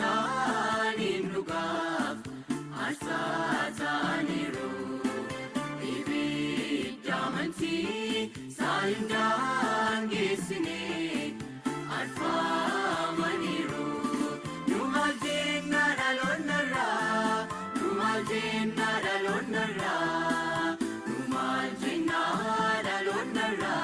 isaaniin dhugaaf aarsaa ta'aniiru. Ibidda amantii isaan daangeessine arfamaniiru. Nu maal jenna dhaloonnarraa, nu maal jenna dhaloonnarraa, nu maal jenna dhaloonnarraa.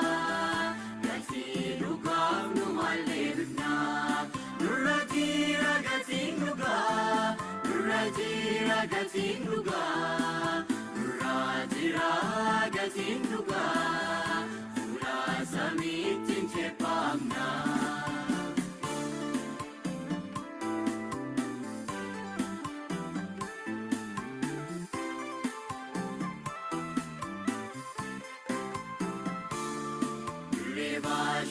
Gatii dhugaaf nu maal deebifnaa, nurra jira gatiin dhugaa, nurra jira gatiin dhugaa, nurra jira gatiin dhugaa, fuula samiitiin cheeffamnaa.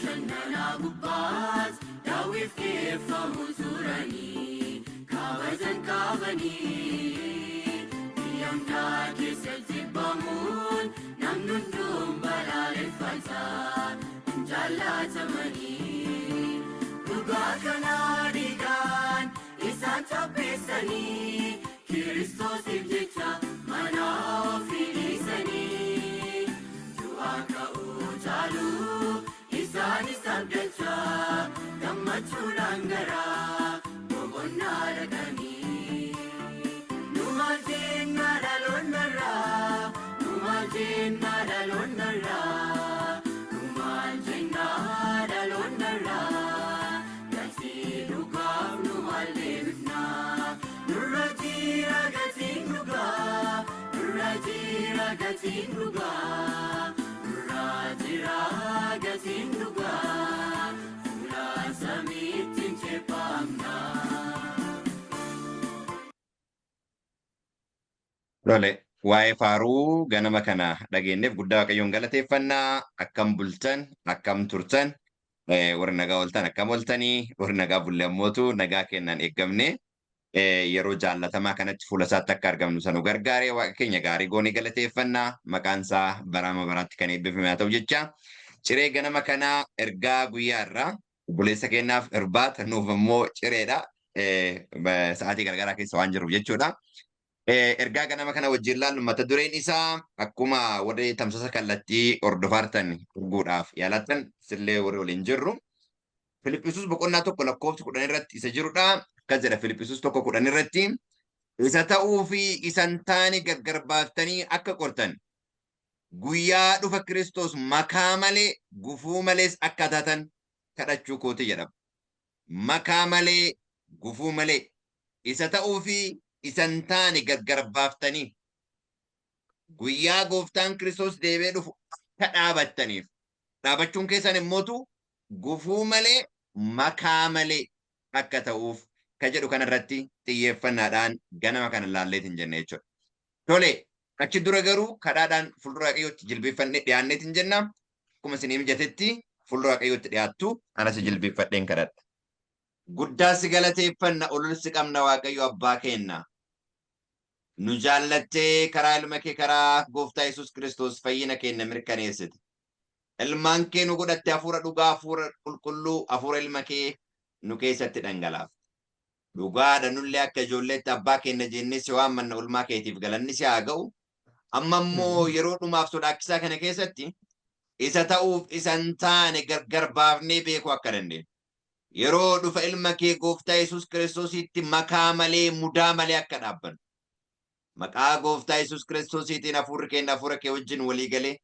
Shannana gubbaas daawwiif keeffamu turanii kabajan qabanii biyyoomdaa keessatti bamuun namni hunduun balaaleffataa jaallatamanii dhugaa kanaa dhiigaan isaan tapheessanii Kiristoosiif jecha mana ofii dhiisanii du'aa ka'uu caaluu isaanis abdachaa gammachuudhaan garaa boqonnaa dhaqanii. Nu maal jenna dhaloonnarraa, nu maal jenna dhaloonnarraa, nu maal jenna dhaloonnarraa. Gatii dhugaaf nu maal deebifnaa, nurra jira gatiin dhugaa, nurra jira gatiin dhugaa. Jira gatiin dhugaa, fuula samiitiin cheeffamnaa. Lole, waa'ee faaruu ganama kana dhageenyeef guddaa Waaqayyoon galateeffannaa. Akkam bultan, akkam turtan, warri nagaa ooltan akkam ooltanii, warri nagaa bulle ammootu nagaa kennaan eeggamne yeroo jaallatamaa kanatti fuula isaatti akka argamnu sanu gargaaree Waaqa keenya gaarii goonee galateeffannaa. Maqaan isaa baraama baraatti kan eebbifame haa ta'u jecha. Ciree ganama kanaa ergaa guyyaa irraa obboleessa keenyaaf irbaata nuuf immoo cireedha. Sa'aatii garagaraa keessa waan jiruuf jechuudha. Ergaa ganama kana wajjin ilaallu mata dureen isaa akkuma warri tamsaasa kallattii hordofaartan arguudhaaf yaalattan sillee warri waliin jirru. Filiphisuus boqonnaa 1 lakkoofsa 10 irratti isa jirudha. Akkas jedha Filiphisuus 1:10 irratti isa ta'uu fi isan taane gargar baaftanii akka qortan guyyaa dhufa Kiristoos makaa malee gufuu malees akka taatan kadhachuu kooti jedhama. Makaa malee gufuu malee isa ta'uu fi isan taane gargar baaftanii guyyaa gooftaan Kiristoos deebi'ee dhufu akka dhaabattaniif dhaabachuun keessan immootu gufuu malee makaa malee akka ta'uuf kan jedhu kanarratti xiyyeeffannaadhaan ganama kana ilaalleetiin jenne jechuudha. Tole, achi dura garuu kadhaadhaan fuuldura Waaqayyootti jilbeeffannee dhiyaanneetiin jenna. Akkuma isin mijatetti fuuldura Waaqayyootti dhiyaattu anas jilbeeffadheen kadhadha. Guddaa si galateeffanna ololsi qabna Waaqayyo abbaa keenna. Nu jaallattee karaa ilma kee karaa gooftaa Yesuus Kiristoos fayyina keenya mirkaneessite. Ilmaan kee nu godhatte hafuura dhugaa, hafuura qulqulluu, hafuura ilma kee nu keessatti dhangalaafte. Dhugaadha nullee akka ijoolleetti abbaa keenya jennee si waammanna ulmaa keetiif galanni si haa ga'u. Amma immoo yeroo dhumaaf sodaachisaa kana keessatti isa ta'uuf isan taane gargar baafnee beekuu akka dandeenyu. Yeroo dhufa ilma kee gooftaa Yesuus Kiristoositti makaa malee mudaa malee akka dhaabbannu. Maqaa gooftaa Yesuus Kiristoosiitiin hafuurri keenya hafuura kee wajjin walii galee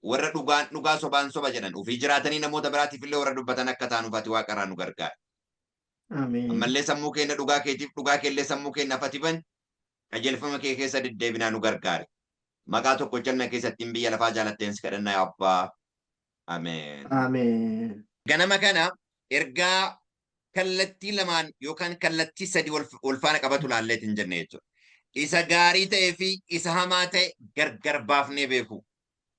warra dhugaa sobaan soba jedhan ofii jiraatanii namoota biraatiif illee warra dubbatan akka taanuuf ati waaqarraa nu gargaara. Ammallee sammuu keenya dhugaa keetiif dhugaa keellee sammuu keenya afatiban qajeelfama kee keessa deddeebinaa nu gargaare. Maqaa tokko jalna keessatti biyya lafaa jaalatteen si kadhannaa abbaa. Ameen. Ganama kana ergaa kallattii lamaan yookaan kallattii sadi wal faana qabatu laalleetiin jenne jechuudha. Isa gaarii ta'ee fi isa hamaa ta'e gargar baafnee beeku.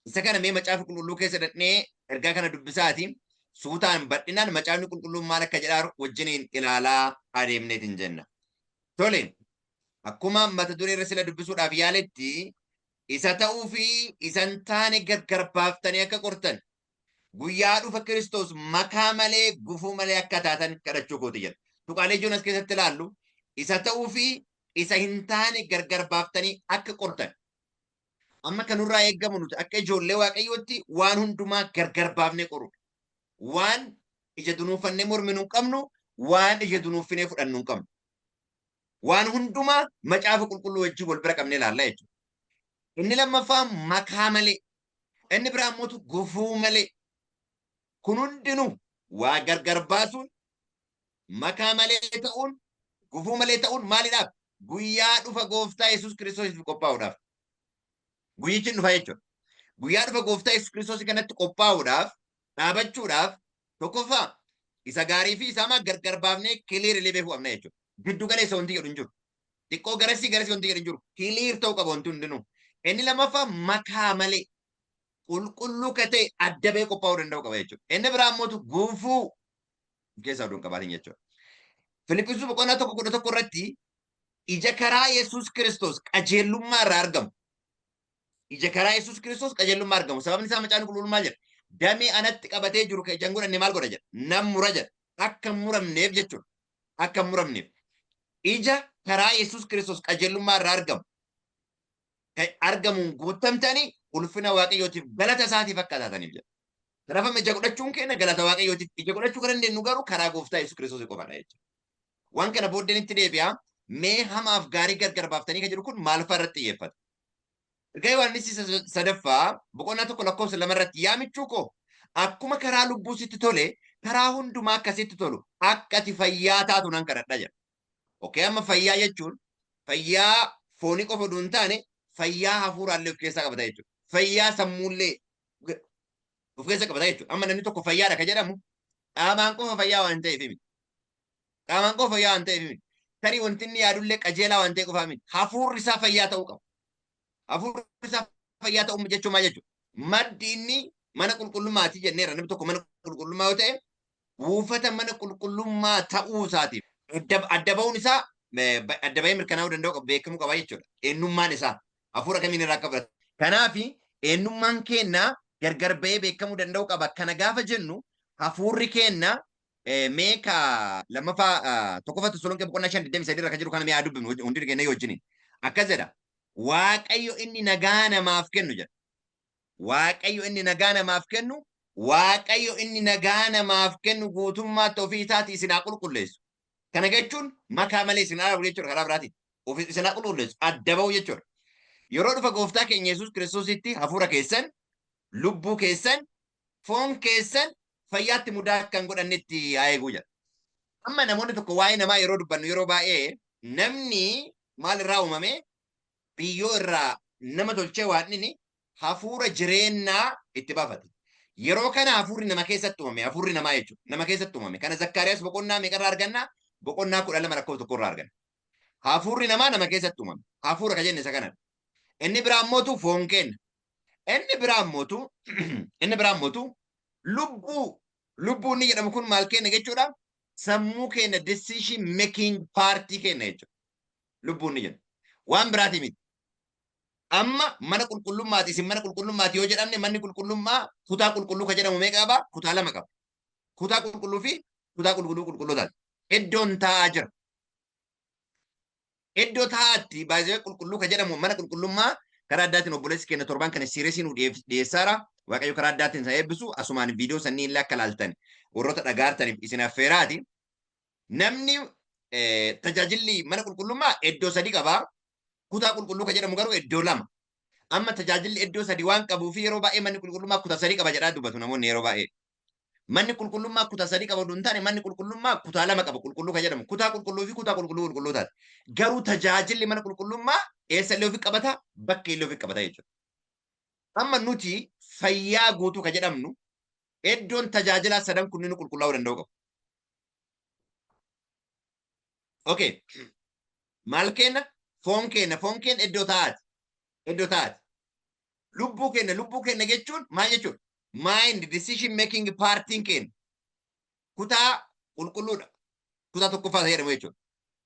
Isa kana mee macaafa qulqulluu keessa dhaqnee ergaa kana dubbisaati. Suutaan badhinaan macaafni qulqulluun maal akka jedhaa wajjiniin ilaalaa adeemneetiin jenna. Tole, akkuma mata duree irra sila dubbisuudhaaf yaaletti isa ta'uu fi isan taane gargar baaftanii akka qortan guyyaa dhufa Kiristoos makaa malee gufuu malee akka taatan kadhachuu kooti jedha. tuqaalee ijoon as keessatti ilaallu isa ta'uu fi isa hin taane gargar baaftanii akka qortan. Amma kanurraa eeggamu nuti akka ijoollee waaqayyootti waan hundumaa gargar baafnee qorudha. Waan ija dunuuffannee morminu hin qabnu, waan ija dunuuffinee fudhannu hin qabnu. Waan hundumaa macaafa qulqulluu wajjin wal bira qabnee ilaallaa jechuudha. Inni lammaffaa makaa malee, inni biraa immoo gufuu malee. Kun hundinuu waa gargar baasuun, makaa malee ta'uun, gufuu malee ta'uun maalidhaaf? Guyyaa dhufa gooftaa Yesuus Kiristoosiif qophaa'uudhaaf. Guyyichi dhufa jechuudha. Guyyaa dhufa gooftaa Yesuus Kiristoos kanatti qophaa'uudhaaf, dhaabachuudhaaf, tokkoffaa isa gaarii fi isaa gargar baafnee kiliir illee beekuu qabna jechuudha. Giddu galeessa wanti jedhu hin jiru. Xiqqoo garasii wanti jedhu hin jiru. Kiliir ta'uu qaba wanti hundinuu. Inni lammaffaa makaa malee qulqulluu katee adda ba'ee qophaa'uu danda'u qaba jechuudha. Inni biraa immoo gufuu keessaa oduun qabaatin jechuudha. Filiphisius boqonnaa 1:11 irratti ija karaa Yesuus Kiristoos qajeelummaa irraa argamu. Ija karaa Yesuus Kiristoos qajeelummaa argamu. Sababni isaa macaan qulqulluun maal jedha? Damee anatti qabatee jiru kan ijaan godhanne maal godha jedha? Nan mura jedha. Akka hin muramneef jechuudha. Akka hin muramneef. Ija karaa Yesuus Kiristoos qajeelummaa irraa argamu. Argamuun guutamtanii ulfina waaqayyootiif galata isaatiif akka taataniif jedha. Kanaaf ija godhachuun keenya galata waaqayyootiif ija godhachuu kan dandeenyu garuu karaa gooftaa Yesuus Kiristoos qofaadha jechuudha. Waan kana booddeen itti deebi'a. Mee hamaaf gaarii gargar baaftanii kan jedhu kun maal fa'a irratti xiyyeeffata? Ergaa Yohaannis sadaffaa boqonnaa 1:2 irratti yaa michuu koo akkuma karaa lubbuu sitti tole karaa hundumaa akkasitti tolu akka ati fayyaa taatu nan kadhadha jedha. Okey, amma fayyaa jechuun fayyaa foonii qofa osoo hin taane fayyaa hafuuraallee of keessaa qabata jechuudha. Fayyaa sammuullee of keessaa qabata jechuudha. Amma namni tokko fayyaadha kan jedhamu qaamaan qofa fayyaa waan ta'eef miti. Qaamaan qofa fayyaa waan ta'eef miti. Tarii wanti inni yaadullee qajeelaa waan ta'e qofaa miti. Hafuurri isaa fayyaa ta'uu qaba. Hafuurri isaa fayyaa ta'uu jechuun maal jechuudha? Maddi inni mana qulqullummaati jenneera. Namni tokko mana qulqullummaa yoo ta'e buufata mana qulqullummaa ta'uu isaatiif adda ba'uun isaa adda ba'ee mirkanaa'uu danda'u beekamuu qaba jechuudha. Eenyummaan isaa hafuura kamiin irraa akka fudhatu. Kanaaf eenyummaan keenna gargar ba'ee beekamuu danda'u qaba. Kana gaafa jennu hafuurri keenna meeqa lammaffaa tokkoffaa Tasaloniqee boqonnaa 5:23 irra kan jiru kana mee haa dubbifnu hundi keenya wajjin. Akkas jedha. Waaqayyo inni nagaa namaaf kennu jedha. Waaqayyo inni nagaa namaaf kennu, Waaqayyo inni nagaa namaaf kennu guutummaatti ofii isaatii isin haa qulqulleessu. Kana jechuun makaa malee isin haa jechuudha karaa biraatiin. Ofii isin haa qulqulleessu adda ba'u jechuudha. Yeroo dhufa gooftaa keenya Yesuus Kiristoositti hafuura keessan, lubbuu keessan, foon keessan fayyaatti mudaa akka hin godhannetti haa eeguu jedha. Amma namoonni tokko waa'ee namaa yeroo dubbannu yeroo baay'ee namni maal irraa uumame biyyoo irraa nama tolchee waan inni hafuura jireenyaa itti baafate. Yeroo kana hafuurri nama keessatti uumame, hafuurri namaa jechuudha. Nama keessatti uumame. Kana Zakkaariyaas boqonnaa meeqarraa arganna? Boqonnaa 12:1 irraa arganna. Hafuurri namaa nama keessatti uumame. Hafuura ka jenne isa kanadha. Inni biraa immoo foon kenna. Inni biraa immoo lubbuu inni jedhamu kun maal kenna jechuudha? Sammuu kenna, decision making party kenna jechuudha. Lubbuu inni jedhu. Waan biraati miti. Amma mana qulqullummaati isin mana qulqullummaati yoo jedhamne manni qulqullummaa kutaa qulqulluu ka jedhamu meeqa qaba? Kutaa 2 qaba. Kutaa qulqulluu fi kutaa qulqullootaati. Iddoon taa'aa jira. Iddoo taa'aatti baay'ee qulqulluu ka jedhamu mana qulqullummaa karaa addaatiin obboleessi keenya torban kana siireesiin dhiyeessaara. Waaqayyo karaa addaatiin isa eebbisu asumaan viidiyoo sanni illee akka laaltan warroota dhagaartaniif isin affeeraati. Namni tajaajilli mana qulqullummaa iddoo 3 qaba. Kutaa qulqulluu ka jedhamu garuu iddoo 2. Amma tajaajilli iddoo 3 waan qabuuf yeroo baay'ee manni qulqullummaa kutaa 3 qaba jedhaa dubbatu namoonni yeroo baay'ee. Manni qulqullummaa kutaa 3 qaba hin taane manni qulqullummaa kutaa 2 qaba qulqulluu ka jedhamu. Kutaa qulqulluu fi kutaa qulqullootaati. Garuu tajaajilli mana qulqullummaa eessallee ofi qabata bakka illee ofi qabata jechuudha. Amma nuti fayyaa guutuu ka jedhamnu iddoon tajaajilaa 3 kunniin qulqullaa'uu danda'u qabu. Okay. Maal kenna? Foon kenna iddoo taa'aati. Lubbuu kenna jechuun maal jechuudha? Mind decision making partiin kenna. Kutaa qulqulluudha. Kutaa tokkoffaa isa jedhamu jechuudha.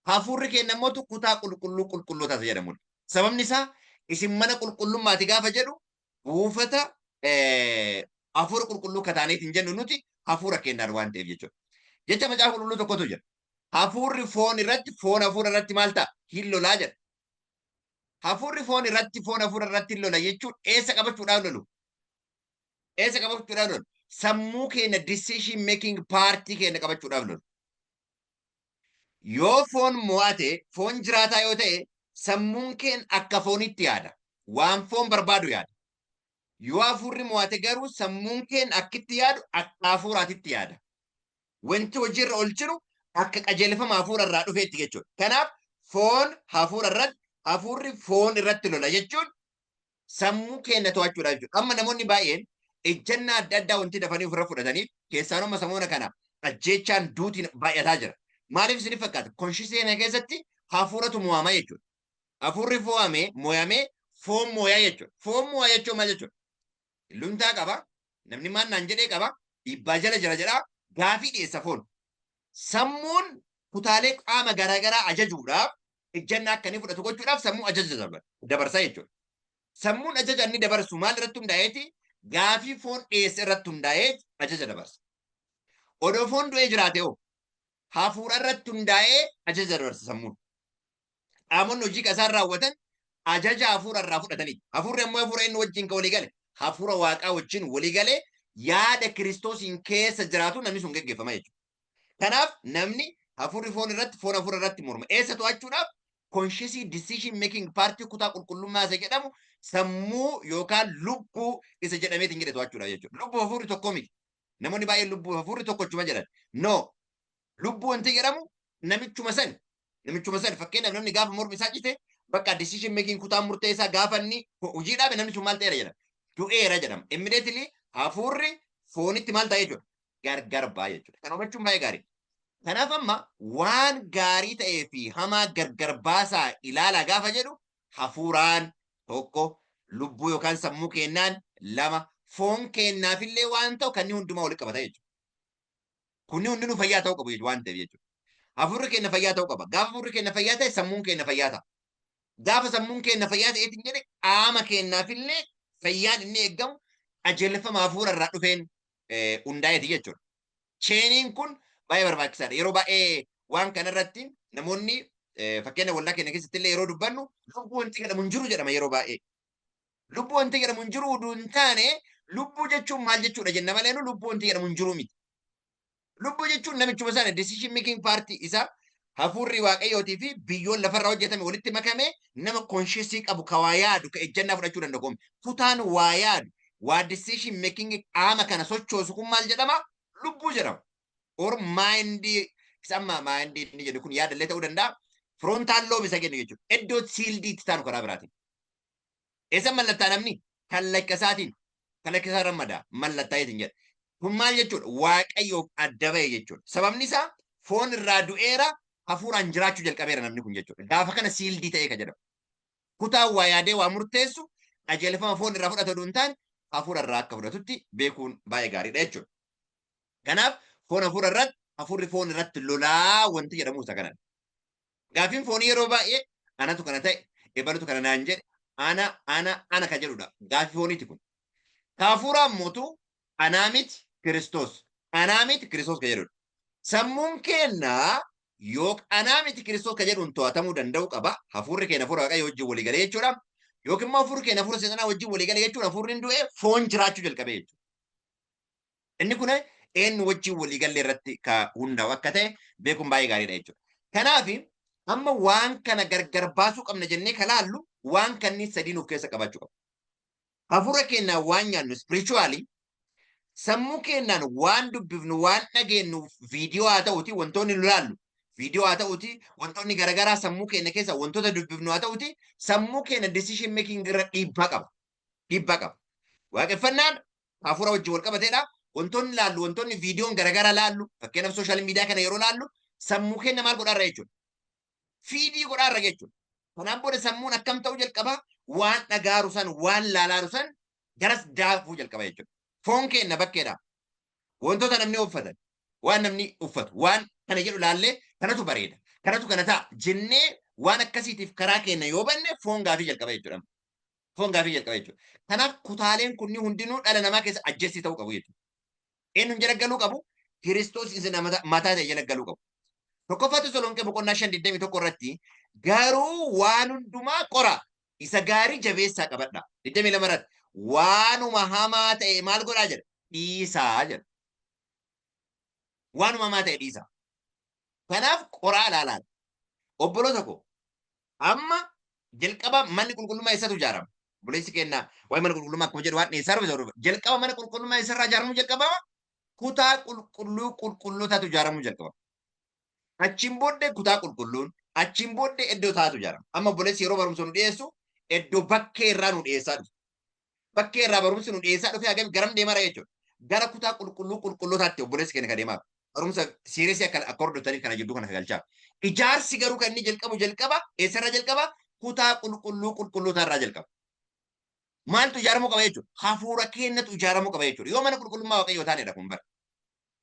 Hafuurri kenna immoo kutaa qulqullootaa isa jedhamudha. Sababni isaa isin mana qulqullummaati gaafa jedhu buufata hafuura qulqulluu kataaneetiin jennu nuti hafuura kennaan waan ta'eef jechuudha. Jecha macaafa qulqulluu tokkotu jira. Hafuurri foon irratti foon hafuura irratti maal ta'a? Hin lolaa jedha. Hafuurri foon irratti foon hafuura irratti hin lola jechuun eessa qabachuudhaaf lolu? Eessa qabachuudhaaf lolu? Sammuu keenya decision making paartii keenya qabachuudhaaf lolu. Yoo foon mo'ate foon jiraataa yoo ta'e sammuun keenya akka foonitti yaada. Waan foon barbaadu yaada. Yoo hafuurri mo'ate garuu sammuun keenya akkitti yaadu akka hafuuraatitti yaada. Wanti hojiirra oolchinu akka qajeelfama hafuura irraa dhufeetti jechuudha. Kanaaf foon hafuura irratti hafuurri foon irratti lola jechuun sammuu keenya to'achuudhaaf jechuudha. Amma namoonni baay'een ejjennaa adda addaa wanti dafanii ofirra fudhataniif keessaanuma samoona kana ajjeechaan duutiin baay'ataa jira. Maaliif isinif fakkaata? Konshiseena keessatti hafuuratu mo'ama jechuudha. Hafuurri mo'amee foon mo'aa jechuudha. Foon mo'aa jechuun maal jechuudha? Luntaa qaba, namni maannaan jedhee qaba, dhiibbaa jala jira jedhaa, gaafii dhiyeessa foon. Sammuun kutaalee qaama garaagaraa ajajuudhaaf ejjennaa akkanii fudhatu gochuudhaaf sammuu ajaja dabarsa jechuudha. Sammuun ajaja inni dabarsu maal irratti hundaa'eeti? Gaafii foon dhiyeesse irratti hundaa'ee ajaja dabarsa. Odoo foon du'ee jiraate hoo hafuura irratti hundaa'ee ajaja dabarsa sammuun. Qaamonni hojii qasaan raawwatan ajaja hafuura irraa fudhatanii. Hafuurri ammoo hafuura inni wajjin kan walii gale. Hafuura waaqaa wajjin walii galee yaada kiristoosiin keessa jiraatu namni sun geggeeffama jechuudha. Kanaaf namni hafuurri foon irratti foon hafuura irratti morma. Eessa to'achuudhaaf? Conscious decision making paartii kutaa qulqullummaa isa jedhamu sammuu yookaan lubbuu isa jedhameetiin jedhe to'achuudhaaf jechuudha. Lubbuu hafuurri tokko miti. Namoonni baay'een lubbuu hafuurri tokkochuma jedhan. No. Lubbuu wanti jedhamu namichuma sani. Namichuma sani fakkeenyaaf namni gaafa mormi isaa cite bakka decision making kutaa murteessaa gaafa inni hojii dhaabe namni sun maal ta'eera jedhama. Du'eera jedhama. Immediately hafuurri foonitti maal ta'ee jechuudha? Gargar baa jechuudha. Kan hubachuun baay'ee gaarii. Kanaaf amma waan gaarii ta'ee fi hamaa gargar baasaa ilaalaa gaafa jedhu hafuuraan tokko lubbuu yookaan sammuu kennaan lama foon kennaafillee waan ta'u kan inni hundumaa walitti qabata jechuudha. Kunni hundinuu fayyaa ta'uu qabu waan ta'eef jechuudha. Hafuurri keenya fayyaa ta'uu qaba. Gaafa hafuurri keenya fayyaa ta'e sammuun keenya fayyaa ta'a. Gaafa sammuun keenya fayyaa ta'eetiin jedhe qaama kennaafillee fayyaan inni eeggamu qajeelfama hafuura irraa dhufeen hundaa'eeti jechuudha. Cheeniin kun baay'ee barbaachisaadha. Yeroo baay'ee waan kanarratti namoonni fakkeenya waldaa keenya keessatti illee yeroo dubbannu lubbuu wanti jedhamu hin jiru jedhama yeroo baay'ee. Lubbuu wanti jedhamu hin jiru utuu hin taane lubbuu jechuun maal jechuudha jenna malee lubbuu wanti jedhamu hin jiru miti. Lubbuu jechuun namichuma sana decision making party isa hafuurri waaqayyootii fi biyyoon lafarraa hojjetame walitti makame nama consciously qabu ka waa yaadu ka ejjennaa fudhachuu danda'u. Kutaan waa yaadu waa decision making qaama kana sochoosu kun maal jedhama? Lubbuu jedhama. Or mind sama mind inni jedhu kun yaadallee ta'uu danda'a. Frontal lobe isa kennu jechuudha. Iddoo siildiitti taanu karaa biraatiin. Eessa mallattaa namni? Kan lakkasaatiin. Kan lakkasaa rammadaa mallattaa jechuun jedha. Kun maal jechuudha? Waaqayyoof adda ba'e jechuudha. Sababni isaa foon irraa du'eera hafuuraan jiraachuu jalqabeera namni kun jechuudha. Gaafa kana siildii ta'ee ka jedhamu. Kutaan waa yaadee waa murteessu qajeelfama foon irraa fudhatu osoo hin taane hafuura irraa akka fudhatutti beekuun baay'ee gaariidha jechuudha. Kanaaf foon hafuura irratti hafuurri foon irratti lolaa wanti jedhamu isa kanadha. Gaafiin foonii yeroo baay'ee anatu kana ta'e ebalutu kana naan jedhe ana ka jedhudha. Gaafii fooniiti kun. Hafuuraan mootu anaa miti Kiristoos. Anaa miti Kiristoos ka jedhudha. Sammuun keenyaa yoo anaa miti Kiristoos ka jedhuun to'atamuu danda'u qaba. Hafuurri keenya hafuura waaqayyoo wajjin walii galee jechuudha. Yookiin immoo hafuurri keenya hafuura seexanaa wajjin walii galee jechuudha. Hafuurri hin du'e foon jiraachuu jalqabee jechuudha. Inni kun eenyu wajjin walii galee irratti ka hundaa'u akka ta'e beekuun baay'ee gaariidha jechuudha. Kanaaf amma waan kana gargar baasuu qabna jennee ka laallu waan kanneen sadiin of keessa qabaachuu qabu. Hafuura keenyaan waan nyaannu spiritually sammuu keenyaan waan dubbifnu waan dhageenyu viidiyoo haa ta'uti wantoonni nu laallu viidiyoo haa ta'uti wantoonni garaagaraa sammuu keenya keessa wantoota dubbifnu haa ta'uti sammuu keenya decision making irra dhiibbaa qaba. Dhiibbaa qaba. Waaqeffannaan hafuura wajjin wal qabateedha. Wantoonni laallu wantoonni viidiyoon garaagaraa laallu fakkeenyaaf sooshaal miidiyaa kana yeroo laallu sammuu keenya maal godhaarra jechuudha. Fiidii godhaarra jechuudha. Kanaan booda sammuun akkam ta'uu jalqaba waan dhagaaru san waan laalaaru san garas daafuu jalqaba jechuudha. Foon keenya bakkeedha. Wantoota namni uffatan waan namni uffatu waan kana jedhu laallee kanatu bareeda. Kanatu kana ta'a jennee waan akkasiitiif karaa keenya yoo banne foon gaafii jalqaba jechuudha. Foon gaafii jalqaba jechuudha. Kanaaf kutaaleen kunni hundinuu dhala namaa keessa ajjeessi ta'uu qabu jechuudha. Eenyuun jala galuu qabu? Kiristoos isa mataa ta'e jala galuu qabu. Tokkoffaa Tasalonqee boqonnaa 5:21 irratti garuu waan hundumaa qora. Isa gaarii jabeessaa qabadha. 22 irratti waanuma hamaa ta'e maal godhaa jedha? Dhiisaa jedha. Waanuma hamaa ta'e dhiisaa. Kanaaf qoraa ilaalaa. Obboloota koo amma jalqaba manni qulqullummaa eessatu ijaarama? Obboleessi kennaa waa'ee mana qulqullummaa akkuma jedhu waan dhiyeessaa dhufe jalqaba mana qulqullummaa eessarraa ijaaramuu jalqabama? Kutaa qulqullootaatu ijaaramuu jalqabama. Achiin booddee kutaa qulqulluun, achiin booddee iddoo taatu ijaarama. Amma obboleessi yeroo barumsa nu dhiyeessu iddoo bakkee irraa nu dhiyeessaa dhufe. Bakkee irraa barumsi nu dhiyeessaa dhufe hagam garam deemara jechuudha. Gara kutaa qulqullootaatti obboleessi keenya kan deemaa. Barumsa siireesii akka hordofanii kana jidduu kana galchaa. Ijaarsi garuu kan inni jalqaba eessarraa jalqaba? Kutaa qulqullootaa irraa jalqaba. Maaltu ijaaramuu qaba jechuudha? Hafuura keenyatu ijaaramuu qaba jechuudha. Yoo mana qulqullummaa waaqayyoo taanedha kun bara.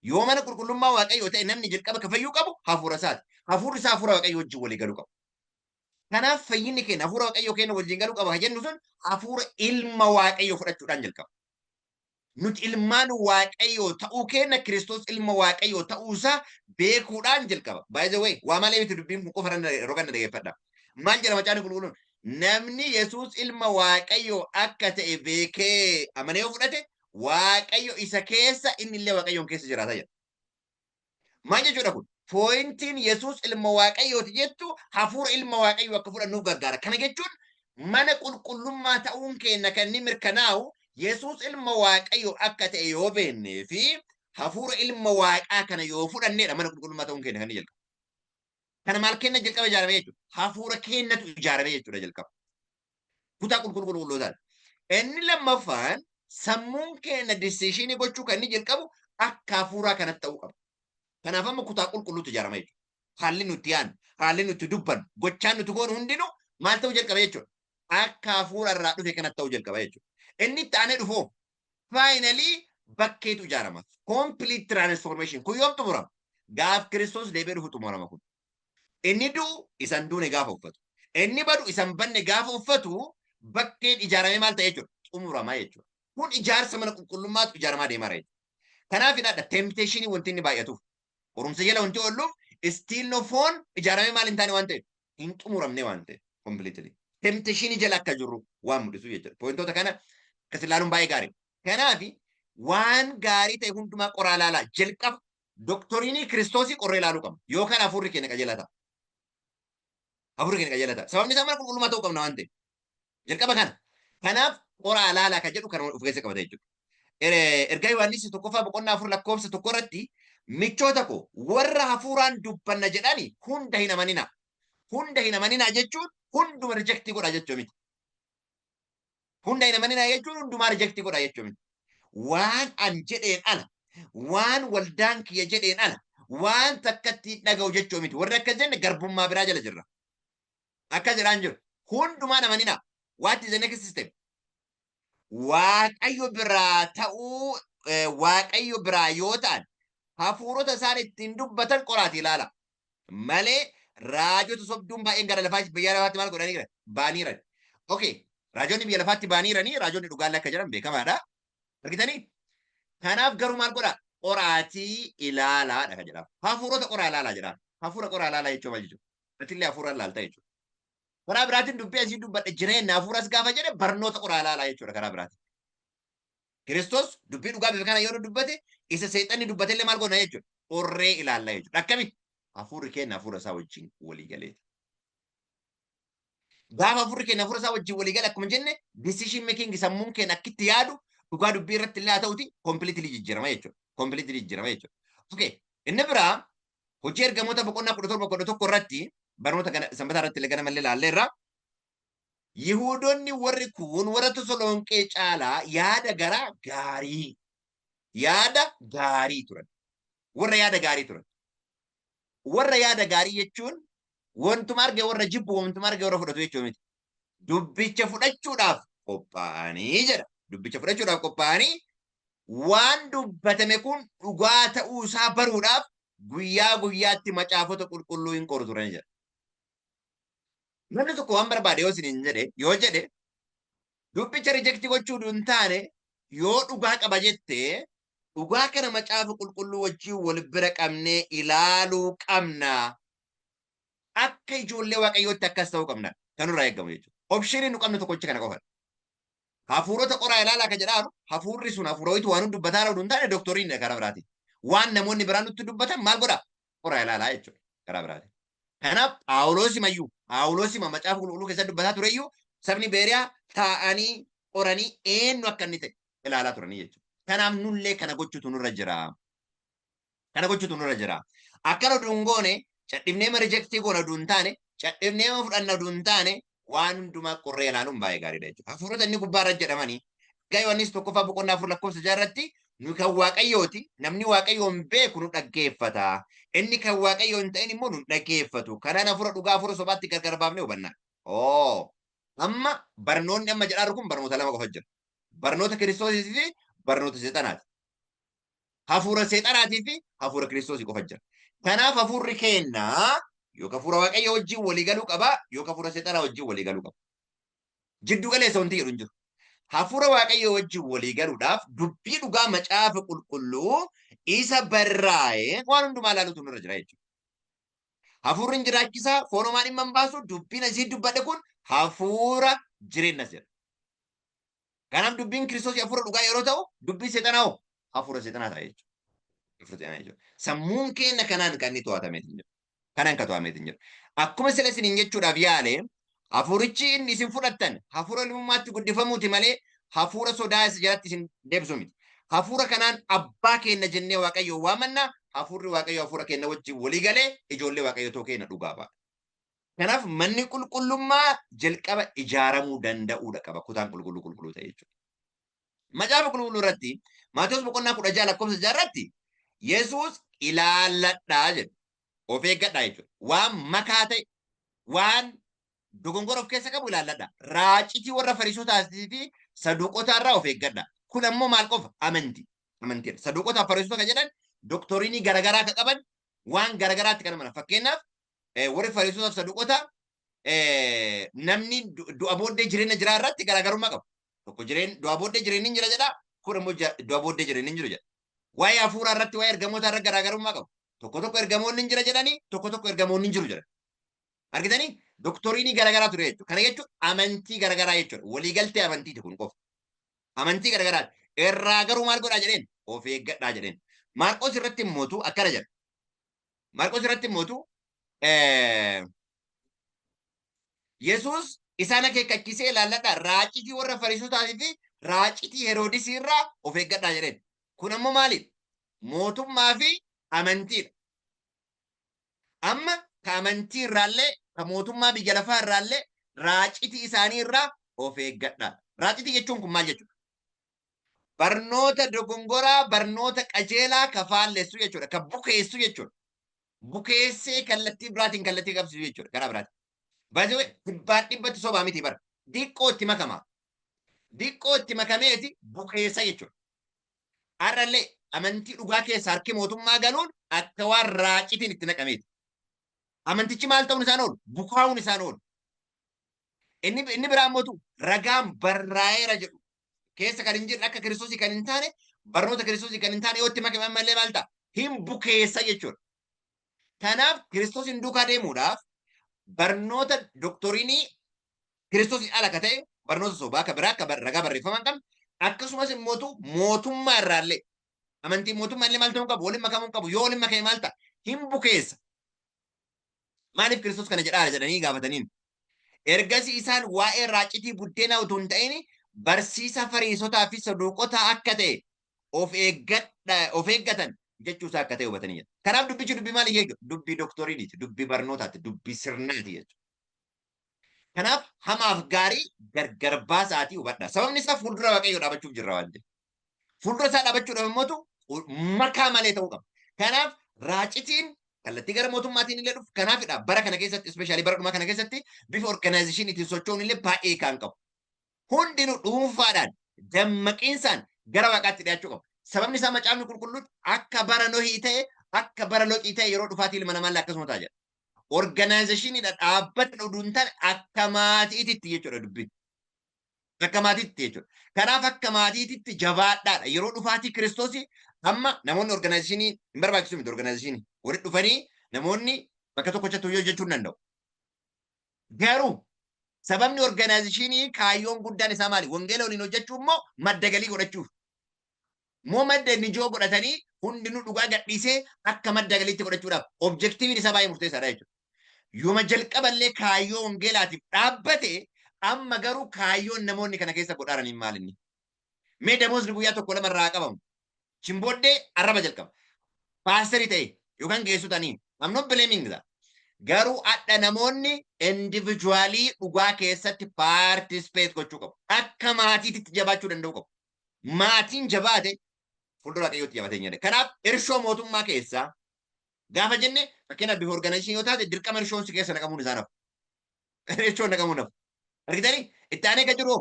Yoo mana qulqullummaa waaqayyoo ta'e namni jalqaba kafayyuu qabu hafuura isaati. Hafuurri isaa hafuura waaqayyoo wajjin walii galuu qaba. Kanaaf fayyinni keenya hafuura waaqayyoo keenya wajjin galuu qaba. Jennu sun hafuura ilma waaqayyoo fudhachuudhaan jalqaba. Nuti ilmaan waaqayyoo ta'uu keenya Kiristoos ilma waaqayyoo ta'uusaa beekuudhaan jalqaba. By the way, waa malee miti dubbiin kun qofa yeroo kana dhageeffadha. Maal jedhama Macaafni Qulqulluun? Namni Yesuus ilma waaqayyoo akka ta'e beekee amanee yoo fudhate waaqayyo isa keessa inni illee waaqayyoon keessa jiraata jedha. Maal jechuudha kun? Poointiin Yesuus ilma waaqayyooti jettu hafuura ilma waaqayyoo akka fudhannuuf gargaara. Kana jechuun mana qulqullummaa ta'uun keenya kan inni mirkanaa'u Yesuus ilma waaqayyoo akka ta'e yoo beennee fi hafuura ilma waaqaa kana yoo fudhanneedha mana qulqullummaa ta'uun keenya kan inni jalqaba. Kana maal kenna jalqaba ijaarame jechuudha. Hafuura keenyatu ijaarame jechuudha jalqaba. Kutaa qulqullootaan. Inni lammaffaan sammuun keenya disishinii gochuu kan inni jalqabu akka hafuuraa kanatti ta'uu qaba. Kanaaf amma kutaa qulqulluutu ijaarama jechuudha. Haalli nuti yaadnu, haalli nuti dubbannu, gochaan nuti goonu hundinuu maal ta'uu jalqaba jechuudha. Akka hafuura irraa dhufe kanatti ta'uu jalqaba jechuudha. Inni itti aanee dhufoo faayinalii bakkeetu ijaarama. Complete transformation. Kun yoom xumurama? Gaaf Kiristoos deebi'ee dhufu xumurama kun. Inni du'u isan duune gaafa uffatu. Inni badu isan banne gaafa uffatu bakkeen ijaaramee maal ta'e jechuudha? Xumuramaa jechuudha. Kun ijaarsa mana qulqullummaatu ijaaramaa deemaa jira. Kanaaf hidhaadha temptationii wanti inni baay'atuuf. Qorumsa jala wanti oolluuf still no foon ijaaramee maal hin taane waan ta'eef hin xumuramne waan ta'eef completely. Temptationii jala akka jirru waan mul'isu jechuudha. Pointoota kana akkas ilaaluun baay'ee gaarii. Kanaaf waan gaarii ta'e hundumaa qoraa ilaalaa jalqaba doktoriinii Kiristoosii qorree ilaaluu qabna. Yookaan hafuurri keenya qajeelata. Hafuurri keenya qajeelata. Sababni isaa mana qulqullummaa ta'uu qabna waan ta'eef. Jalqaba kana. Kanaaf qoraa ilaalaa kan jedhu kan of keessa qabata jechuudha. Ergaa Yohaannis tokkoffaa boqonnaa 4 lakkoofsa 1 irratti michoota koo warra hafuuraan dubbanna jedhani hunda hin amanina. Hunda hin amanina jechuun hunduma rejectii godha jechuu miti. Hunda hin amanina jechuun hundumaa rejectii godha jechuu miti. Waan an jedheen ala, waan waldaan kiyya jedheen ala, waan takkatti dhaga'u jechuu miti. Warri akkas jenne garbummaa biraa jala jirra. Akka jedhaan jiru hundumaan amanina. What is the next step? Waaqayyo biraa ta'uu waaqayyo biraa yoo ta'an hafuurota isaan ittiin dubbatan qoraati ilaala. Malee raajota sobduun baay'een gara lafaatti biyya lafaatti maal godhanii jiran? Baaniiran. Okay. Raajonni biyya lafaatti baaniiranii raajonni dhugaan akka jedhan beekamaadha. Argitanii? Kanaaf garuu maal godha? Qoraatii ilaalaadha kan jedhamu. Hafuurota qoraa ilaalaa jedhama. Hafuura qoraa ilaalaa jechuun maal jechuudha? Atillee hafuura ilaalta jechuudha. Karaa biraatiin dubbii asii dubbadhe jireenya hafuuras gaafa jedhe barnoota qoraa ilaalaa jechuudha karaa biraatiin. Kiristoos dubbii dhugaa bifa kana yoo dubbate isa seexanni dubbatellee maal godha jechuudha? Qorree ilaalla jechuudha. Akkamitti? Hafuurri keenya hafuura isaa wajjin walii galeeti. Gaafa hafuurri keenya hafuura isaa wajjin walii gale akkuma jenne decision making sammuun keenya akkitti yaadu dhugaa dubbii irratti illee haa ta'uti completely jijjiirama jechuudha. Completely jijjiirama jechuudha. Okay. Inni biraa hojii ergamoota boqonnaa 17 irratti barnoota sanbataa irratti illee ganamallee ilaalleerra. Yihuudoonni warri kun warra Tasalonqee caalaa yaada gaarii turan. Warra yaada gaarii turan. Warra yaada gaarii jechuun wantuma arge warra jibbu wantuma arge warra fudhatu jechuu miti. Dubbicha fudhachuudhaaf qophaa'anii jedha. Dubbicha fudhachuudhaaf qophaa'anii waan dubbatame kun dhugaa ta'uu isaa baruudhaaf guyyaa guyyaatti macaafota qulqulluu hin qoru turan jedha. Namni tokko waan barbaade yoo jedhe dubbicha rejecti gochuu hin taane yoo dhugaa qaba jettee dhugaa kana macaafa qulqulluu wajjin wal bira qabnee ilaaluu qabna. Akka ijoollee waaqayyootti akkas ta'uu qabna. Kanurraa eegamu jechuudha. Opshiniin nu qabnu tokkochi kana qofadha. Hafuurota qoraa ilaalaa kan jedhaaru hafuurri sun hafuurooyitu waan dubbataa jiru hin taane dooktoriin karaa biraati. Waan namoonni biraan nutti dubbatan maal godha? Qoraa ilaalaa jechuudha karaa biraati. Kanaaf Phaawulosima macaafa qulqulluu keessatti dubbataa tureyyuu sabni Beeriyaa taa'anii qoranii eenyu akka inni ta'e ilaalaa turanii jechuudha. Kanaaf nullee kana gochuutu nurra jira. Kana gochuutu nurra jira. Akkana oduun goone cadhibnee riijektii goona oduun taane cadhibnee fudhanna oduun taane waan hundumaa qorree ilaaluun baay'ee gaariidha jechuudha. Hafuurota inni gubbaarra jedhamanii Yohannis 1:4 nu kan waaqayyooti. Namni waaqayyoon beeku nu dhaggeeffata. Inni kan waaqayyoo hin ta'in immoo nu dhaggeeffatu. Kanaan hafuura dhugaa hafuura sobaatti gargar baafnee hubanna. Amma barnoonni amma jedhaa kun barnoota lama qofa jira. Barnoota Kiristoosii fi barnoota seexanaati. Hafuura seexanaatii fi hafuura Kiristoosii qofa jira. Kanaaf hafuurri kennaa yookaan hafuura waaqayyoo wajjin walii galuu qaba yookaan hafuura seexanaa wajjin walii galuu qaba. Jiddu galeessa wanti jedhu hin jiru. Hafuura waaqayyoo wajjin walii galuudhaaf dubbii dhugaa macaafa qulqulluu isa barraa'ee waan hundumaa ilaaluutu nurra jira jechuudha. Hafuurri jiraachisaa foonumaan dhimma hin baasu dubbiin asii dubbadhe kun hafuura jireenyas jedha. Kanaaf dubbiin Kiristoos hafuura dhugaa yeroo ta'u dubbiin seexanaa hoo hafuura seexanaa ta'a jechuudha. Sammuun keenya kanaan kan inni to'atameetiin jira. Kanaan kan to'atameetiin jira. Akkuma sila isiniin jechuudhaaf yaale hafuurichi inni isin fudhattan hafuura ilmummaatti guddifamuuti malee hafuura sodaa isa jalatti isin deebisu miti. Hafuura kanaan abbaa keenya jennee waaqayyoo waamanna. Hafuurri waaqayyoo hafuura keenya wajjin walii galee ijoollee waaqayyoo keenya dhugaa ba'a. Kanaaf manni qulqullummaa jalqaba ijaaramuu danda'uudha qaba. Kutaan qulqulluu ta'e jechuudha. Macaafa qulqulluu irratti Maatewos 16:6 irratti Yesuus ilaalladhaa jedhu. Of eeggadhaa jechuudha. Waan makaa ta'e waan dogongora of keessa qabu ilaalladhaa. Raacitii warra Fariisotaatii fi Saduuqotaa irraa of eeggadhaa. Kun ammoo maal qofa? Amantii. Amantiidha. Saduuqotaa fi Fariisota kan jedhan dooktoriinii garaagaraa kan qaban waan garaagaraatti kan amanan. Fakkeenyaaf warri Fariisotaa fi Saduuqotaa namni du'a booddee jireenya jiraa irratti garaagarummaa qabu. Tokko du'a booddee jireenyi jira jedha. Kun ammoo du'a booddee jireenyi jiru jedha. Waa'ee hafuuraa irratti waa'ee ergamoota irratti garaagarummaa qabu. Tokko ergamoonni hin jira jedhanii tokko ergamoonni hin jiru jedhan. Argitanii dooktoriinii garaagaraa ture jechuudha. Kana jechuun amantii garaagaraa jechuudha. Waliigaltee amantiiti kun qofa. Amantii garaagaraa. Irraa garuu maal godhaa jedheen? Of eeggadhaa jedheen. Maarqos irratti mootu akkana jedha. Maarqos irratti mootu Yesuus isaan akeekkachiisee ilaalladhaa raacitii warra Fariisotaatii fi raacitii Heroodisii irraa of eeggadhaa jedheen. Kun ammoo maali? Mootummaa fi amantiidha. Amma ka amantii irraallee ka mootummaa biyya lafaa irraallee raacitii isaanii irraa of eeggadhaa. Raacitii jechuun kun maal jechuudha? Barnoota dogongoraa, barnoota qajeelaa ka faallessu jechuudha. Ka bukeessu jechuudha. Bukeessee kallattii biraatiin kallattii qabsiisu jechuudha. Karaa biraatiin. Baay'ee dhibbatti sobaa miti bara. Diqqoo itti makama. Diqqoo itti makameeti bukeessa jechuudha. Har'allee amantii dhugaa keessa harki mootummaa galuun akka waan raacitiin itti naqameeti. Amantichi maal ta'uun isaan oolu? Bukaa'uun isaan oolu. Inni biraan mootu ragaan barraa'eera jedhu. Keessa kan hin jirre akka Kiristoosii kan hin taane barnoota Kiristoosii kan hin taane yoo itti makame malee maal ta'a? Hin bukeessa jechuudha. Kanaaf Kiristoosiin duukaa deemuudhaaf barnoota dooktoriinii Kiristoosii ala ka ta'e barnoota sobaa ka biraa akka ragaa barreeffamaa qabne akkasumas immoo mootummaa irraallee amantii mootummaa illee maal ta'uu qabu waliin makamuu qabu yoo waliin makame maal ta'a hin bukeessa. Maaliif Kiristoos kana jedhanii gaafataniin ergasii isaan waa'ee raacitii buddeenaa utuu hin ta'in barsiisa Fariisotaa fi Saduuqotaa akka ta'e of eeggatan jechuusaa akka ta'e hubatanii jira. Kanaaf dubbichi dubbii maali eegu? Dubbii dooktoriiniiti, dubbii barnootaati, dubbii sirnaati jechuudha. Kanaaf hamaaf gaarii gargar baasaatii hubadha. Sababni isaa fuuldura waaqayyoo dhaabachuuf jirra waan ta'eef. Fuuldura isaa dhaabachuudhaaf immoo makaa malee ta'uu qaba. Kanaaf raacitiin kallattii gara mootummaatiin illee dhufu kanaafidha. Bara kana keessatti ispeeshaalii bara dhumaa kana keessatti bifa organaayizeeshinii ittiin socho'uun illee baay'ee kan qabu. Hundinuu dhuunfaadhaan dammaqiinsaan gara waaqaatti dhiyaachuu qabu. Sababni isaa macaafni qulqulluun akka bara Nohii ta'e akka bara Looxii ta'e yeroo dhufaatii ilma namaa akkasuma ta'a jedha. Organaayizeeshiniidha dhaabbata dhuduun ta'e akka maatiititti jechuudha dubbiin. Akka maatiitti jechuudha. Kanaaf akka maatiitti jabaadhaadha. Yeroo dhufaatii Kiristoosii Amma namoonni organizationii hin barbaachisu miti organizationii. Walitti dhufanii namoonni bakka tokkotti yoo jechuun danda'u. Garuu sababni organizationii kaayyoon guddaan isaa maali? Wangeela waliin hojjechuu immoo madda galii godhachuuf. Moo madda inni ijoo godhatanii hundinuu dhugaa gadhiisee akka madda galiitti godhachuudhaaf objektiiviin isaa baay'ee murteessaadha jechuudha. Yooma jalqaballee kaayyoo wangeelaatiif dhaabbate amma garuu kaayyoon namoonni kana keessa godhaaranii maalinni? Mee damoosni guyyaa tokko lama irraa qabamu. Chimbooddee arraba jalqaba. Paasterii ta'e yookaan geessu ta'anii. I'm not blaming that. Garuu adda namoonni individuaalii dhugaa keessatti participate gochuu qabu. Akka maatiitti jabaachuu danda'u qabu. Maatiin jabaate fuuldura waaqayyootti jabaatee jedhe. Kanaaf irshoo mootummaa keessaa gaafa jenne fakkeenyaaf bifa organization yoo taate dirqama irshoon si keessa naqamuun isaa nafu. Irshoon naqamuun nafu. Argitanii itti aanee kan jiru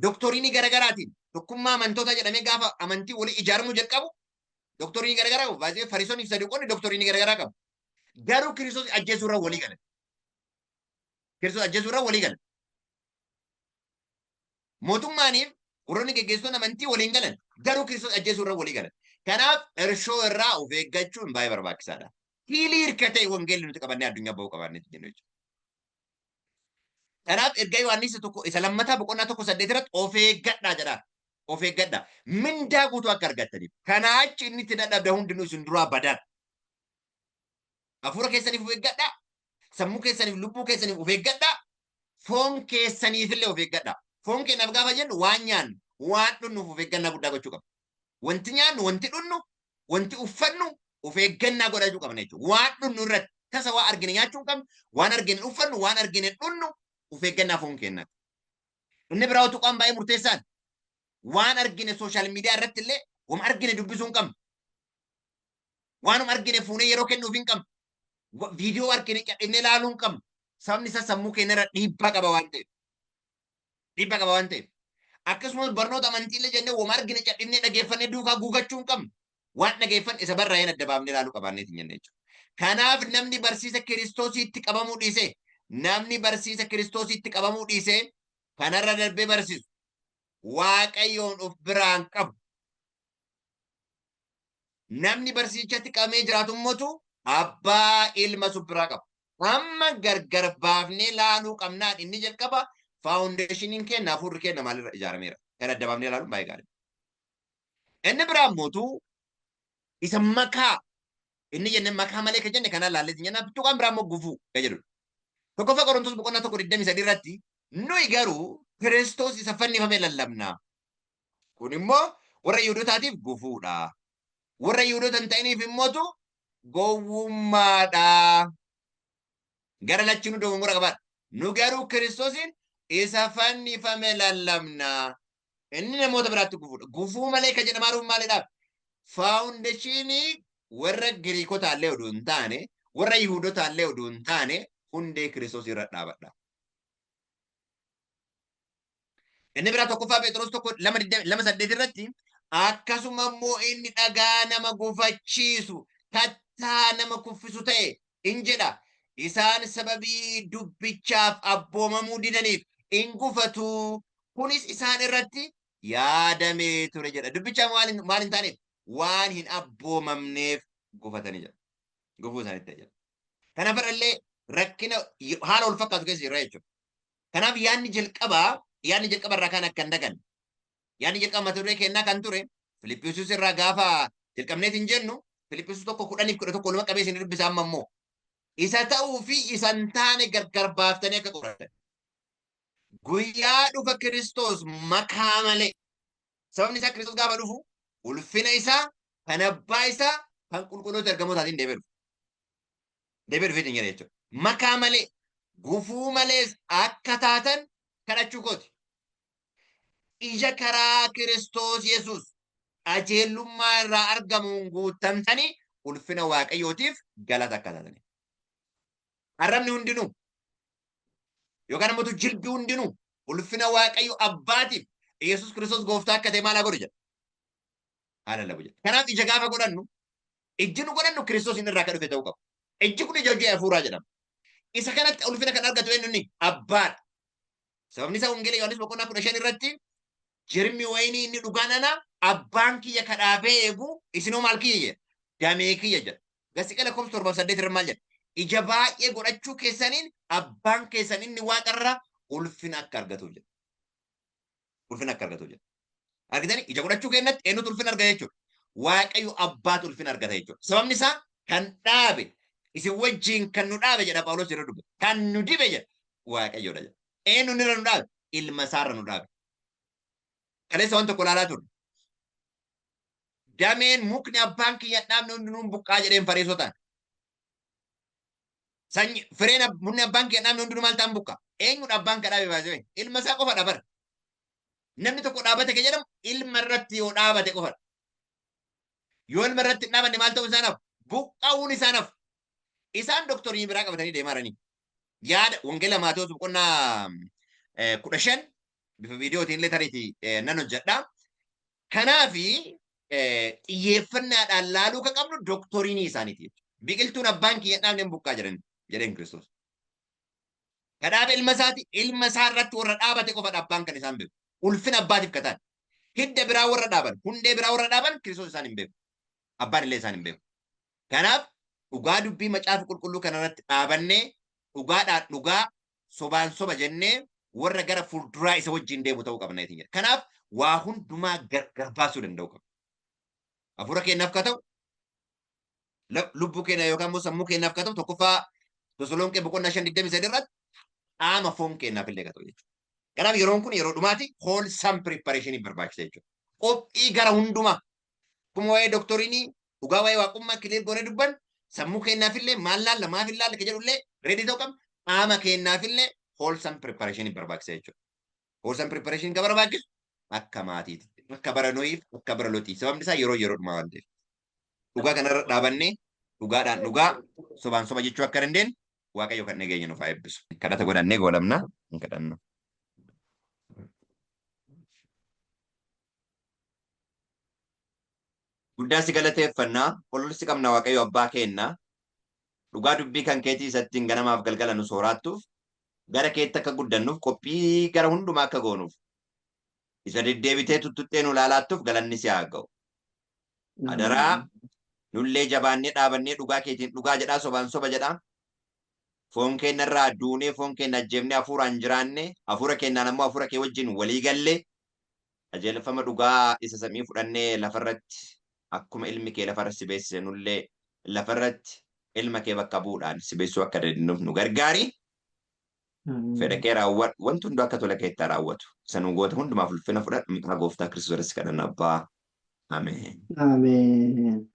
doktoriinii garaagaraatiin tokkummaa amantoota jedhamee gaafa amantii walii ijaaramuu jalqabu doktoriinii garaagaraa qabu. Baay'ee fariisonni fi saduuqonni doktoriinii garaagaraa qabu. Garuu Kiristoos ajjeesuu irra walii galan. Kiristoos ajjeesuu irra walii galan. Mootummaaniif warroonni geggeessitoonni amantii waliin galan. Garuu Kiristoos ajjeesuu irra walii galan. Kanaaf irshoo irraa of eeggachuun baay'ee barbaachisaadha. Hiilii hirkatee wangeelli nuti qabannee addunyaa bahuu qabaanneeti jennu jechuudha. Kanaaf ergaa Yohaannis tokko isa lammataa boqonnaa tokko 8 irratti of eeggadhaa jedha. Of eeggadhaa. Mindaa guutuu akka argattaniif. Kanaa achi inni itti dadhabda hundinuu isin duraa badan. Hafuura keessaniif of eeggadhaa. Sammuu keessaniif lubbuu keessaniif of eeggadhaa. Foon keessaniifillee of eeggadhaa. Foon keenyaaf gaafa jennu waan nyaannu waan dhunnuuf of eeggannaa guddaa gochuu qabna. Wanti nyaannu wanti dhunnu wanti uffannu of eeggannaa godhachuu qabna jechuudha. Waan dhunnu irratti tasa waa argine nyaachuu hin qabnu waan argine uffannu waan argine dhunnu of eeggannaa foon keenyaati. Inni biraa tuqaan baay'ee murteessaan waan argine sooshaal miidiyaa irratti illee waan argine dubbisuu hin qabnu. Waanuma argine fuunee yeroo kennuuf hin qabnu. Viidiyoo argine cadhinne ilaaluu hin qabnu. Sababni isaa sammuu keenya irra dhiibbaa qaba waan ta'eef. Dhiibbaa qaba waan ta'eef. Akkasumas barnoota amantiilee jennee waan argine cadhinne dhageeffannee duukaa guugachuu hin qabnu. Waan dhageeffan isa barraa'een adda baafnee ilaaluu qabaanneetiin jenne jechuudha. Kanaaf namni barsiisa Kiristoosiitti qabamuu dhiisee namni barsiisa Kiristoosiitti qabamuu dhiisee kanarra darbee barsiisu Waaqayyoon of biraan qabu. Namni barsiichatti qabamee jiraatu immoo abbaa ilma subbiraa qabu. Amma gargar baafnee ilaaluu qabnaan inni jalqaba faawundeeshiniin keenya hafuurri keenya maalirra ijaarameera. Kan adda baafnee ilaaluun baay'ee gaariidha. Inni biraa immoo isa makaa inni jenne makaa malee kan jenne kanaan laalleetiin jennaan tuqaan biraa immoo gufuu kan jedhudha. Tokkoffaa Qorontos boqonnaa 1:23 irratti nuyi garuu Kiristoos isa fannifame lallabna. Kun immoo warra Yihuudootaatiif gufuudha. Warra Yihuudoota hin ta'iniif immoo gowwummaadha. Gara lachuu nu dogongora qabaadha. Nu garuu Kiristoosin isa fannifame lallabna. Inni namoota biraatti gufuudha. Gufuu malee kan jedhamaa maalidhaaf? Faawundeeshinii warra Giriikota illee oduu hin taane, warra Yihuudota illee oduu hin taane hundee Kiristoos irra dhaabadha. Inni biraa tokkoffaa Phexros 2:8 irratti akkasuma immoo inni dhagaa nama gufachiisu kattaa nama kuffisu ta'e in jedha. Isaan sababii dubbichaaf abboomamuu didaniif in gufatu. Kunis isaan irratti yaadamee ture jedha. Dubbichaaf maal hin taaneef waan hin abboomamneef gufatanii jedha. Gufuu isaanitti jedha. Kanaaf irrallee rakkina haala wal fakkaatu keessa jirra jechuudha. Kanaaf yaadni jalqabaa irraa kan akka hin daganne. Yaadni jalqaba mata duree kennaa kan ture Filiphisius irraa gaafa jalqabneetiin jennu Filiphisius 1:11 qabee isin dubbisa amma immoo isa ta'uu fi isa hin taane gargar baaftanii akka qoratan. Guyyaa dhufa Kiristoos makaa malee. Sababni isaa Kiristoos gaafa dhufu ulfina isaa kan abbaa isaa kan qulqulloota ergamootaatiin deebi'e dhufu. Deebi'e dhufeetiin jedha jechuudha. Makaa malee gufuu malees akka taatan kadhachuu kooti. Ija karaa Kiristoos Yesuus qajeelummaa irraa argamuun guutamtanii ulfina Waaqayyootiif galata akka taatanii. Arrabni hundinuu yookaan immoo jilbi hundinuu ulfina Waaqayyo abbaatiif Yesuus Kiristoos gooftaa akka ta'e maal godhu jedha. Haala labu jedha. Kanaaf ija gaafa godhannu ijji nu godhannu Kiristoosiin irraa kan dhufe ta'uu qabu. Ijji kun ija hojii hafuuraa jedhama. Isa kanatti ulfina kan argatu eenyunni abbaadha. Sababni isaa wangeela Yohaannis boqonnaa 15 irratti jirmi wayinii inni dhugaan anaa abbaan kiyya kadhaabee eegu isinoo maal kiyya jedha. Damee kiyya jedha. Gasiqala kobs 7 maal jedha. Ija baay'ee godhachuu keessaniin abbaan keessan inni waaqarraa ulfina akka argatu jedha. Ulfina akka argatu jedha. Argitanii ija godhachuu keenyatti eenyutu ulfina argata jechuudha. Waaqayyo abbaatu ulfina argata jechuudha. Sababni isaa kan dhaabe isin wajjin kan nu dhaabe jedha Phaawulos yeroo dubbatu. Kan nu dibe jedha Waaqayyoodha jedha. Eenyu nirra nu dhaabe? Ilma isaarra nu dhaabe. Kaleessa waan tokko ilaalaa turre. Dameen mukni abbaan kiyya dhaabne hundinuu buqqaa jedheen Fariisotaan. Fireen mukni abbaan kiyya dhaabne hundinuu maal ta'an buqqaa? Eenyudha abbaan kadhaabe baasee? Ilma isaa qofa dhabara. Namni tokko dhaabate ke jedhamu ilma irratti yoo dhaabate qofadha. Yoo ilma irratti hin dhaabanne maal ta'uu isaanaaf? Buqqaa'uun isaanaaf. Isaan doktorii biraa qabatanii deemaa jiranii. Yaada wangeela Maatewos boqonnaa 15 bifa viidiyootiin illee tariitii nan hojjedha. Kanaafi xiyyeeffannaadhaan laaluu kan qabnu doktoriin isaaniiti. Biqiltuun abbaan kiyya dhaabne buqqaa jedheen Kiristoos. Kadhaabe ilma isaati ilma isaa irratti warra dhaabate qofadha abbaan kan isaan beeku. Ulfina abbaatiif kataan. Hidda biraa warra dhaaban, hundee biraa warra dhaaban Kiristoos isaan hin beeku. Abbaan illee isaan hin beeku. Kanaaf dhugaa dubbii macaafa qulqulluu kanarratti dhaabannee dhugaadhaan dhugaa sobaan soba jennee warra gara fuulduraa isa wajjin deemu ta'uu qabna jechuudha. Kanaaf waa hundumaa gargar baasuu danda'u qabna. Hafuura keenyaaf ka ta'u, lubbuu keenya yookaan immoo sammuu keenyaaf ka ta'u tokkoffaa Tasalonqee boqonnaa 5:23 irratti qaama foon keenyaaf illee ka ta'u jechuudha. Kanaaf yeroon kun yeroo dhumaati wholesome preparation barbaachisa jechuudha. Qophii gara hundumaa akkuma waa'ee doktoriinii dhugaa waa'ee waaqummaa kileer goonee dubban sammuu keenyaaf illee maal laalla maaf hin laalle ka jedhu illee reedii ta'uu qabna. Qaama keenyaaf illee wholesome preparation barbaachisa jechuudha. Wholesome preparation ka barbaachisu akka maatiiti. Akka bara Nohiif akka bara Looxii. Sababni isaa yeroodhuma waan ta'eef. Dhugaa kanarra dhaabannee dhugaadhaan dhugaa sobaan soba jechuu akka dandeenyu Waaqayyo kan nageenya nuuf haa eebbisu. Kadhata godhannee goolabna. Hin kadhannu. Guddaa si galateeffannaa ololsi qabna Waaqayyo abbaa keenna dhugaa dubbii kan keetii isattiin ganamaaf galgala nu sooraattuuf gara keetti akka guddannuuf qophii gara hundumaa akka goonuuf isa deddeebitee tuttuttee nu laalaattuuf galanni si haa ga'u. Adaraa nullee jabaannee dhaabannee dhugaa keetiin dhugaa jedhaa sobaan soba jedhaa. Foon keenya irraa duunee foon keenya ajjeefnee hafuuraan jiraanne hafuura keenyaan ammoo hafuura kee wajjin walii gallee qajeelfama dhugaa isa samii fudhannee lafarratti akkuma ilmi kee lafarra si beessise nullee lafarratti ilma kee bakka bu'uudhaan si beessuu akka dandeenyuuf nu gargaari. Fedha kee raawwadhu wanti hunduu akka tola keetti raawwatu. Isa nu goota hundumaaf ulfina fudhadhu maqaa gooftaa Kiristoos kadhanna abbaa. Ameen. Ameen.